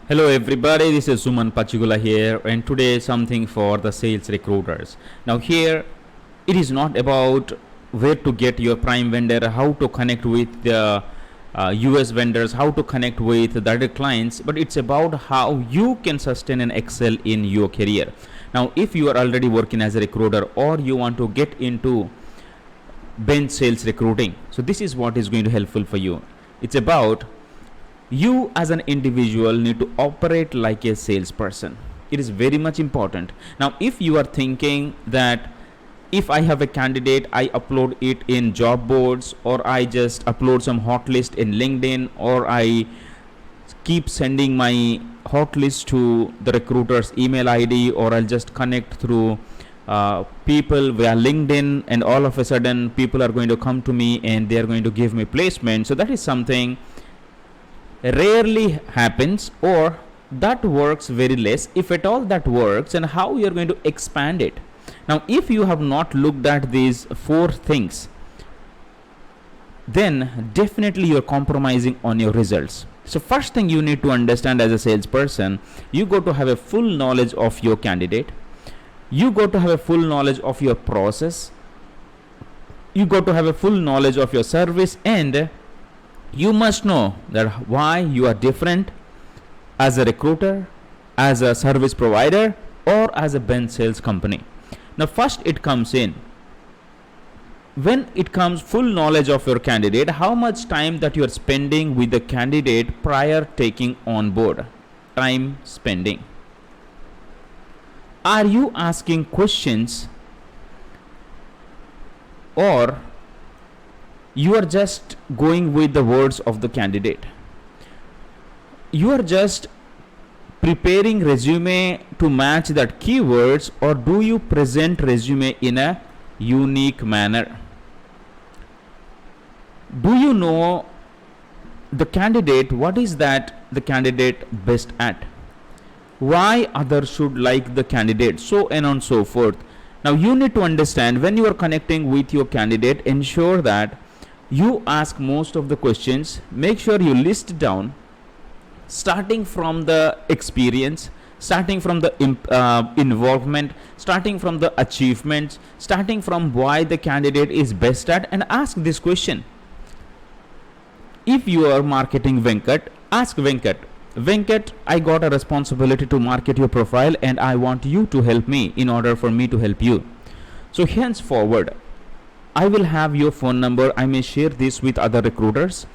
Hello everybody, this is Suman Pachigulla here, and today something for the sales recruiters. Now here it is not about where to get your prime vendor, how to connect with the US vendors, how to connect with the other clients, but it's about how you can sustain and excel in your career. Now if you are already working as a recruiter or you want to get into bench sales recruiting, so this is what is going to helpful for you. It's about you as an individual need to operate like a salesperson. It is very much important. Now if you are thinking that if I have a candidate, I upload it in job boards, or I just upload some hot list in LinkedIn, or I keep sending my hot list to the recruiter's email ID, or I'll just connect through people via LinkedIn, and all of a sudden people are going to come to me and they are going to give me placement. So that is something rarely happens, or that works very less, if at all that works, and how you're going to expand it. Now if you have not looked at these four things, then definitely you're compromising on your results. So first thing you need to understand as a salesperson, you got to have a full knowledge of your candidate, you got to have a full knowledge of your process, you got to have a full knowledge of your service, and you must know that why you are different as a recruiter, as a service provider, or as a bench sales company. Now first it comes in, when it comes full knowledge of your candidate, how much time that you are spending with the candidate prior taking on board. Time spending. Are you asking questions, or you are just going with the words of the candidate? You are just preparing resume to match that keywords, or do you present resume in a unique manner? Do you know the candidate, what is that the candidate best at, why others should like the candidate, so on and so forth. Now you need to understand, when you are connecting with your candidate, ensure that you ask most of the questions. Make sure you list down, starting from the experience, starting from the involvement, starting from the achievements, starting from why the candidate is best at, and ask this question. If you are marketing Venkat, ask Venkat, I got a responsibility to market your profile, and I want you to help me in order for me to help you. So henceforward, I will have your phone number. I may share this with other recruiters.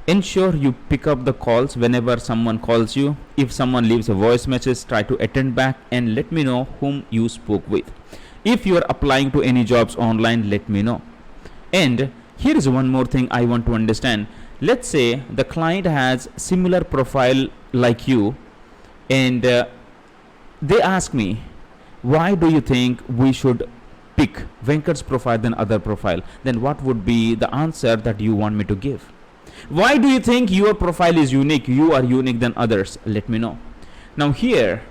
Ensure you pick up the calls whenever someone calls you. If someone leaves a voice message, try to attend back and let me know whom you spoke with. If you are applying to any jobs online, let me know. And here is one more thing I want to understand. Let's say the client has similar profile like you, and they ask me, why do you think we should pick Venkat's profile than other profile? Then what would be the answer that you want me to give? Why do you think your profile is unique, you are unique than others? Let me know. Now here,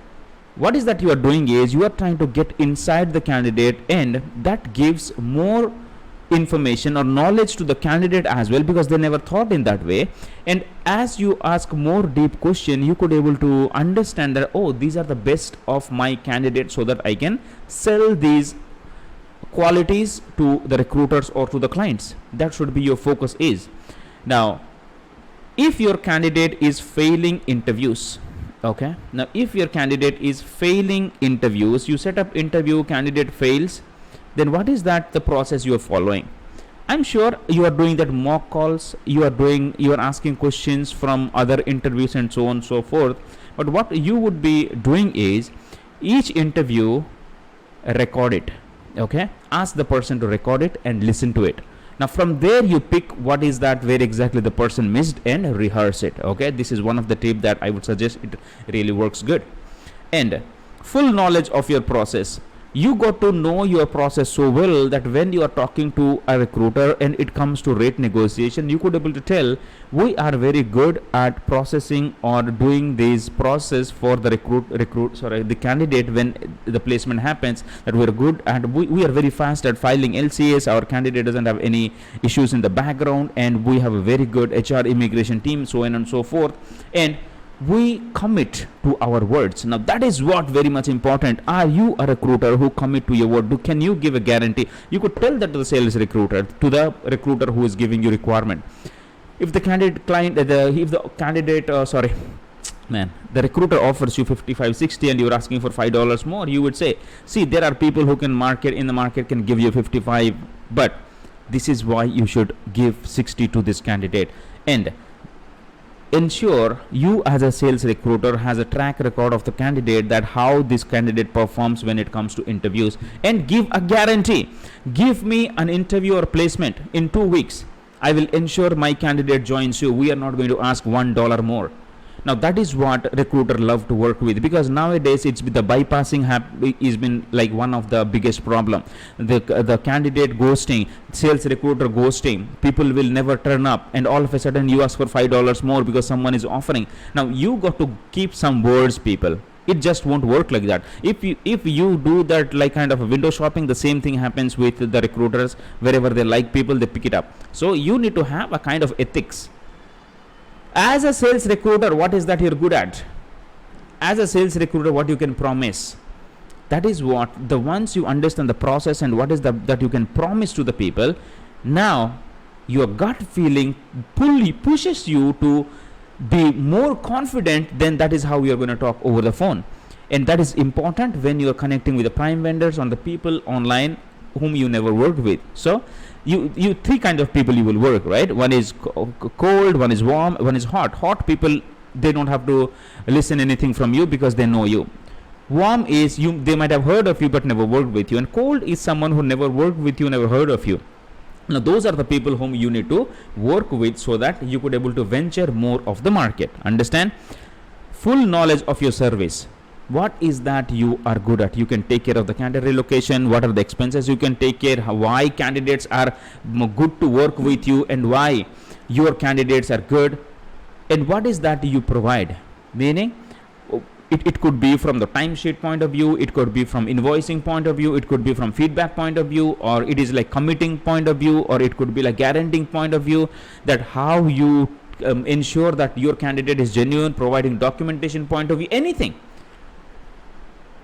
what is that you are doing is, you are trying to get inside the candidate, and that gives more information or knowledge to the candidate as well, because they never thought in that way. And as you ask more deep question, you could able to understand that, oh, these are the best of my candidate, so that I can sell these qualities to the recruiters or to the clients. That should be your focus is. Now if your candidate is failing interviews, okay, now if your candidate is failing interviews, you set up interview, candidate fails, then what is that the process you are following? I'm sure you are doing that mock calls, you are asking questions from other interviews and so on and so forth. But what you would be doing is, each interview, record it. Okay, ask the person to record it and listen to it. Now from there you pick what is that where exactly the person missed and rehearse it. Okay, this is one of the tips that I would suggest. It really works good. And full knowledge of your process. You got to know your process so well that when you are talking to a recruiter and it comes to rate negotiation, you could able to tell, we are very good at processing or doing this process for the the candidate when the placement happens, that we are good at, we are very fast at filing LCAs, our candidate doesn't have any issues in the background, and we have a very good HR immigration team, so on and so forth. And we commit to our words. Now that is what very much important. Are you a recruiter who commit to your word? Can you give a guarantee? You could tell that to the sales recruiter, to the recruiter who is giving you requirement. If the the recruiter offers you 55-60 and you're asking for $5 more, you would say, see, there are people who can market in the market can give you 55, but this is why you should give 60 to this candidate. And ensure you as a sales recruiter has a track record of the candidate, that how this candidate performs when it comes to interviews, and give a guarantee. Give me an interview or placement in 2 weeks. I will ensure my candidate joins you. We are not going to ask $1 more. Now that is what recruiter love to work with, because nowadays it's the bypassing has been like one of the biggest problem. The candidate ghosting, sales recruiter ghosting, people will never turn up, and all of a sudden you ask for $5 more because someone is offering. Now you got to keep some words, people. It just won't work like that. If you do that like kind of a window shopping, the same thing happens with the recruiters. Wherever they like people, they pick it up. So you need to have a kind of ethics. As a sales recruiter, what is that you're good at? As a sales recruiter, what you can promise? That is what, the once you understand the process and what is that you can promise to the people, now your gut feeling pushes you to be more confident. Then that is how you're going to talk over the phone. And that is important when you're connecting with the prime vendors on the people online whom you never worked with. So you three kind of people you will work, right? One is cold, one is warm, one is hot. Hot people, they don't have to listen anything from you because they know you. Warm is they might have heard of you but never worked with you, and cold is someone who never worked with you, never heard of you. Now those are the people whom you need to work with so that you could able to venture more of the market. Understand? Full knowledge of your service. What is that you are good at? You can take care of the candidate relocation. What are the expenses you can take care? Why candidates are good to work with you, and why your candidates are good, and what is that you provide? Meaning, it could be from the timesheet point of view, it could be from invoicing point of view, it could be from feedback point of view, or it is like committing point of view, or it could be like guaranteeing point of view, that how you ensure that your candidate is genuine, providing documentation point of view, anything.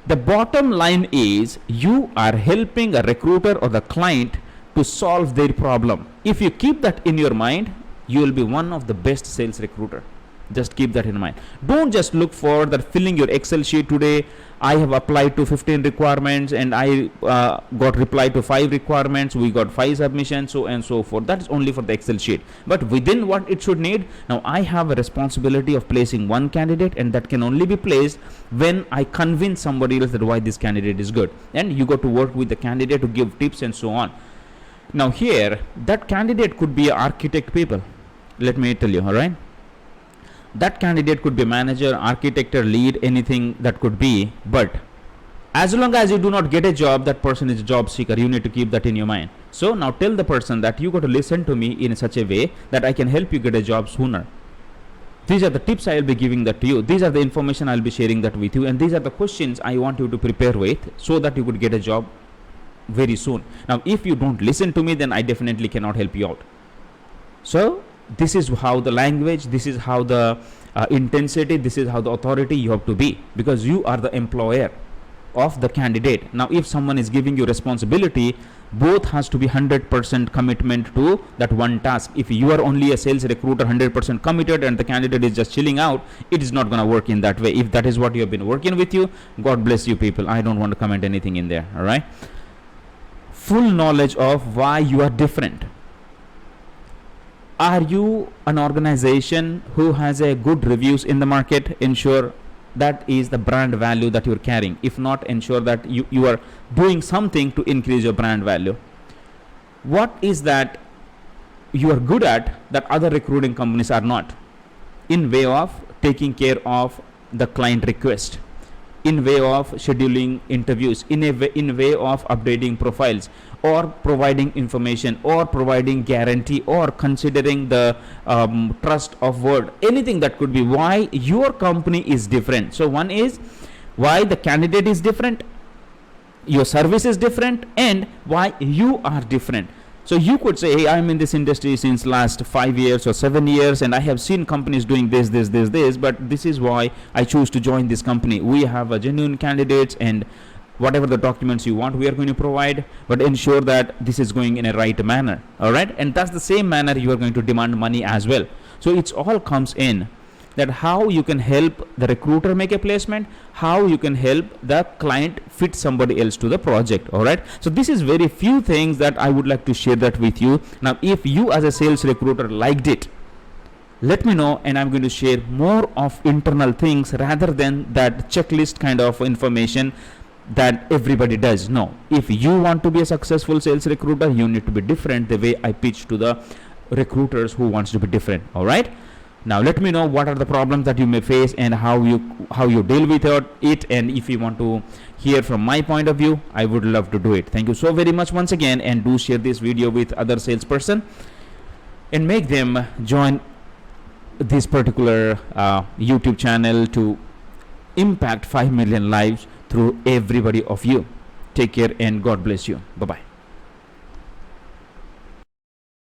The bottom line is you are helping a recruiter or the client to solve their problem. If you keep that in your mind, you will be one of the best sales recruiter. Just keep that in mind. Don't just look for that filling your Excel sheet today. I have applied to 15 requirements and I got reply to 5 requirements. We got 5 submissions, so and so forth. That is only for the Excel sheet. But within what it should need, now I have a responsibility of placing one candidate, and that can only be placed when I convince somebody else that why this candidate is good. And you got to work with the candidate to give tips and so on. Now here, that candidate could be architect people. Let me tell you, all right? That candidate could be manager, architect, or lead, anything that could be. But as long as you do not get a job, that person is a job seeker. You need to keep that in your mind. So now tell the person that you got to listen to me in such a way that I can help you get a job sooner. These are the tips I will be giving that to you. These are the information I will be sharing that with you. And these are the questions I want you to prepare with so that you could get a job very soon. Now, if you don't listen to me, then I definitely cannot help you out. So this is how the language, this is how the intensity, this is how the authority you have to be, because you are the employer of the candidate. Now if someone is giving you responsibility, both has to be 100% commitment to that one task. If you are only a sales recruiter 100% committed and the candidate is just chilling out, it is not going to work in that way. If that is what you have been working with you, God bless you people. I don't want to comment anything in there. All right, full knowledge of why you are different. Are you an organization who has a good reviews in the market? Ensure that is the brand value that you're carrying. If not, ensure that you are doing something to increase your brand value. What is that you are good at that other recruiting companies are not? In way of taking care of the client request, in way of scheduling interviews, in way of updating profiles, or providing information, or providing guarantee, or considering the trust of word, anything that could be. Why your company is different. So one is why the candidate is different, your service is different, and why you are different. So you could say, hey, I'm in this industry since last 5 years or 7 years, and I have seen companies doing this, but this is why I choose to join this company. We have a genuine candidates, and whatever the documents you want, we are going to provide, but ensure that this is going in a right manner. All right, and that's the same manner you are going to demand money as well. So it's all comes in that how you can help the recruiter make a placement, how you can help the client fit somebody else to the project. All right, so this is very few things that I would like to share that with you. Now if you as a sales recruiter liked it, let me know, and I'm going to share more of internal things rather than that checklist kind of information that everybody does. No, if you want to be a successful sales recruiter, you need to be different the way I pitch to the recruiters who wants to be different. All right, now let me know what are the problems that you may face and how you deal with it, and if you want to hear from my point of view, I would love to do it. Thank you so very much once again, and do share this video with other salesperson and make them join this particular YouTube channel to impact 5 million lives through everybody of you. Take care and God bless you. Bye bye.